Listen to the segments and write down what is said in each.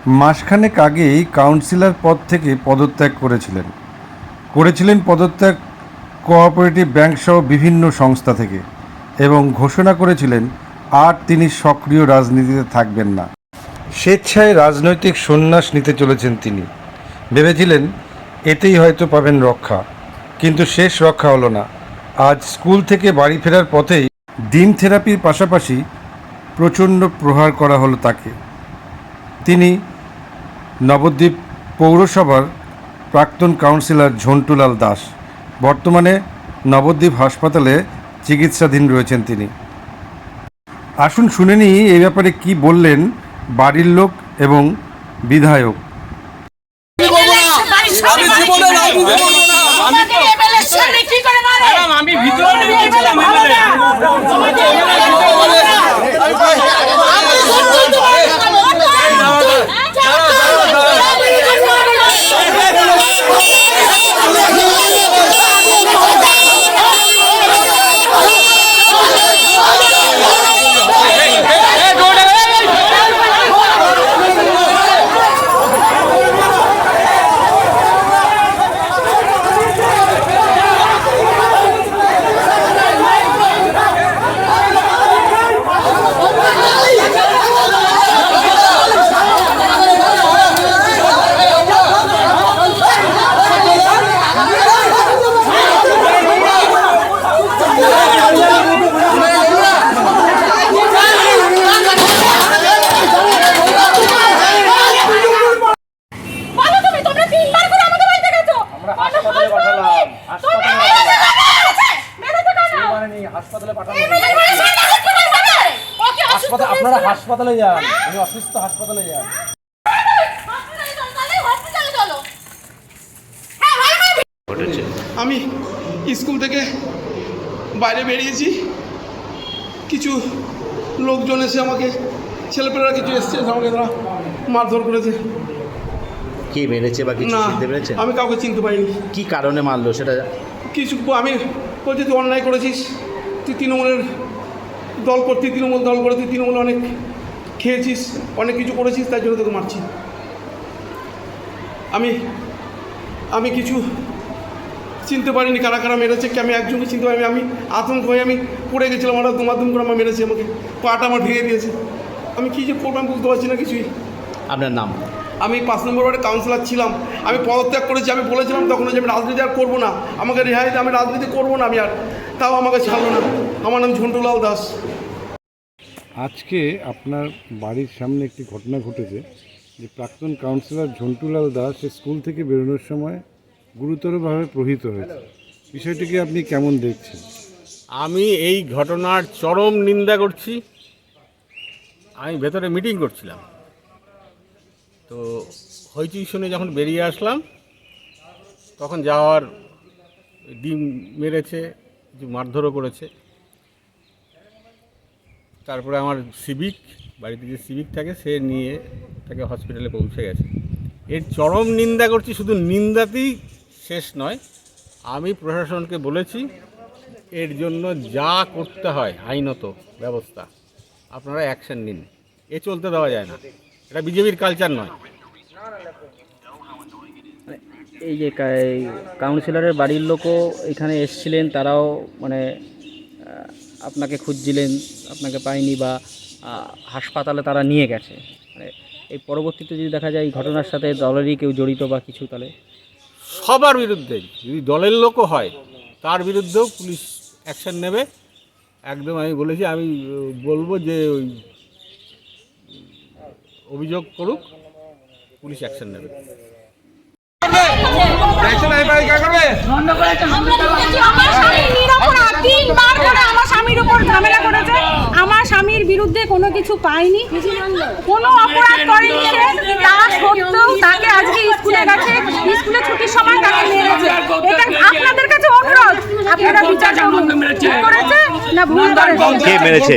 মাসখানেক আগেই কাউন্সিলর পদ থেকে পদত্যাগ করেছিলেন পদত্যাগ কোঅপারেটিভ ব্যাংকসহ বিভিন্ন সংস্থা থেকে এবং ঘোষণা করেছিলেন আর তিনি সক্রিয় রাজনীতিতে থাকবেন না। স্বেচ্ছায় রাজনৈতিক সন্ন্যাস নিতে চলেছেন তিনি। ভেবেছিলেন এতেই হয়তো পাবেন রক্ষা, কিন্তু শেষ রক্ষা হলো না। আজ স্কুল থেকে বাড়ি ফেরার পথেই ডিম থেরাপির পাশাপাশি প্রচণ্ড প্রহার করা হলো তাকে। তিনি নবদ্বীপ পৌরসভার প্রাক্তন কাউন্সিলর ঝন্টুলাল দাস। বর্তমানে নবদ্বীপ হাসপাতালে চিকিৎসাধীন রয়েছেন তিনি। আসুন শুনে নিই এই ব্যাপারে কি বললেন বাড়ির লোক এবং বিধায়ক। আপনারা হাসপাতালে যান, উনি অসুস্থ, হাসপাতালে যান। আমি স্কুল থেকে বাইরে বেরিয়েছি, কিছু লোকজন এসে আমাকে, ছেলেপেলেরা কিছু এসছে, আমাকে তারা মারধর করেছে। কে মেরেছে বা কিছু চিনতে পেরেছেন? আমি কাউকে চিনতে পারিনি। কি কারণে মারলো সেটা? কিছু আমি বলছি তুই অন্যায় করেছিস, তুই তৃণমূলের দল করতি, তৃণমূল দল করে তুই তৃণমূল অনেক খেয়েছিস, অনেক কিছু করেছিস, তাই জন্য তোকে মারছি। আমি কিছু চিনতে পারিনি কারা কারা মেরেছে, আমি একজনকে চিনতে পারিনি। আমি আতঙ্ক হয়ে আমি পড়ে গেছিলাম, ওরা দুমাদুম করে আমার মেরেছে, আমাকে পাটা আমার ভেঙে দিয়েছে। আমি কী যে করবো আমি বুঝতে পারছি না কিছুই। আপনার নাম? আমি 5 নম্বর ওয়ার্ডে কাউন্সিলর ছিলাম, আমি পদত্যাগ করেছি। আমি বলেছিলাম তখন যে আমি রাজনীতি আর করবো না, আমাকে রেহাই দিয়ে, আমি রাজনীতি করবো না আমি আর, তাও আমাকে ছাড়লো না। আমার নাম ঝন্টুলাল দাস। আজকে আপনার বাড়ির সামনে একটি ঘটনা ঘটেছে যে প্রাক্তন কাউন্সিলর ঝন্টুলাল দাস স্কুল থেকে বেরোনোর সময় গুরুতরভাবে প্রহৃত হয়েছে। বিষয়টিকে আপনি কেমন দেখছেন? আমি এই ঘটনার চরম নিন্দা করছি। আমি ভেতরে মিটিং করছিলাম, তো হইচই শুনে যখন বেরিয়ে আসলাম তখন যাওয়ার ডিম মেরেছে, কিছু মারধরও করেছে। তারপরে আমার বাড়িতে যে সিভিক থাকে সে নিয়ে তাকে হসপিটালে পৌঁছে গেছে। এর চরম নিন্দা করছি। শুধু নিন্দাতেই শেষ নয়, আমি প্রশাসনকে বলেছি এর জন্য যা করতে হয় আইনত ব্যবস্থা আপনারা অ্যাকশন নিন। এ চলতে দেওয়া যায় না, এটা বিজেপির কালচার নয়। এই যে কাউন্সিলরের বাড়ির লোকও এখানে এসেছিলেন, তারাও মানে আপনাকে খুঁজছিলেন, আপনাকে পায়নি বা হাসপাতালে তারা নিয়ে গেছে। মানে এই পরবর্তীতে যদি দেখা যায় এই ঘটনার সাথে দলেরই কেউ জড়িত বা কিছু, তাহলে সবার বিরুদ্ধেই, যদি দলের লোকও হয় তার বিরুদ্ধেও পুলিশ অ্যাকশন নেবে। একদম আমি বলেছি, আমি বলবো যে ওই অভিযোগ করুক, পুলিশ অ্যাকশন নেবে। আমার স্বামীর বিরুদ্ধে কোনো কিছু পাইনি, কোনো অপরাধ করেনি সে, তা সত্ত্বেও তাকে আজকে স্কুলে গেছে, স্কুলে ছুটির সময় তাকে মেরেছে। এটা আপনাদের কাছে অনুরোধ, আপনারা বিচার করুন, ঠিক করেছে না ভুল করেছে। কে মেরেছে?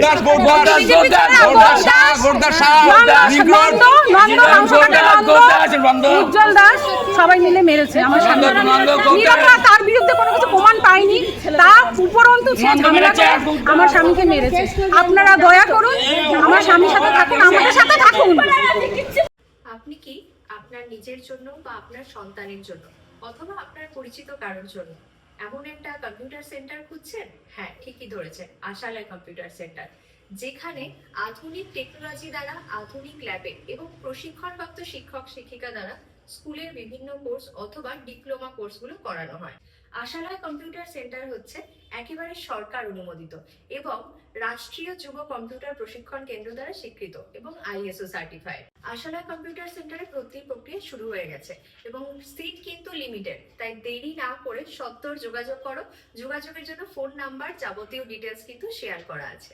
উজ্জ্বল দাস সবাই মিলে মেরেছে আমার স্বামী। তার বিরুদ্ধে কোনো কিছু প্রমাণ পাইনি, তা উপরন্তু সে ঝামেলা করে আমার স্বামীকে মেরেছে। আপনারা দয়া করুন, আমার স্বামীর সাথে থাকুন, আমাদের সাথে থাকুন। আপনি এমনকি আপনার নিজের জন্য বা আপনার সন্তানের জন্য অথবা আপনার পরিচিত কারোর জন্য এমন একটা কম্পিউটার সেন্টার খুঁজছেন? হ্যাঁ, ঠিকই ধরেছেন, আশালয় কম্পিউটার সেন্টার, যেখানে আধুনিক টেকনোলজি দ্বারা আধুনিক ল্যাবে এবং প্রশিক্ষণপ্রাপ্ত শিক্ষক শিক্ষিকা দ্বারা স্কুলের বিভিন্ন কোর্স অথবা ডিপ্লোমা কোর্সগুলো করানো হয়। আশালয় কম্পিউটার সেন্টার হচ্ছে একেবারে সরকার অনুমোদিত এবং রাষ্ট্রীয় যুব কম্পিউটার প্রশিক্ষণ কেন্দ্র দ্বারা স্বীকৃত এবং ISO সার্টিফাইড। আশালয় কম্পিউটার সেন্টারে ভর্তি প্রক্রিয়া শুরু হয়ে গেছে এবং সিট কিন্তু লিমিটেড, তাই দেরি না করে সত্বর যোগাযোগ করো। যোগাযোগের জন্য ফোন নাম্বার, যাবতীয় ডিটেলস কিন্তু শেয়ার করা আছে।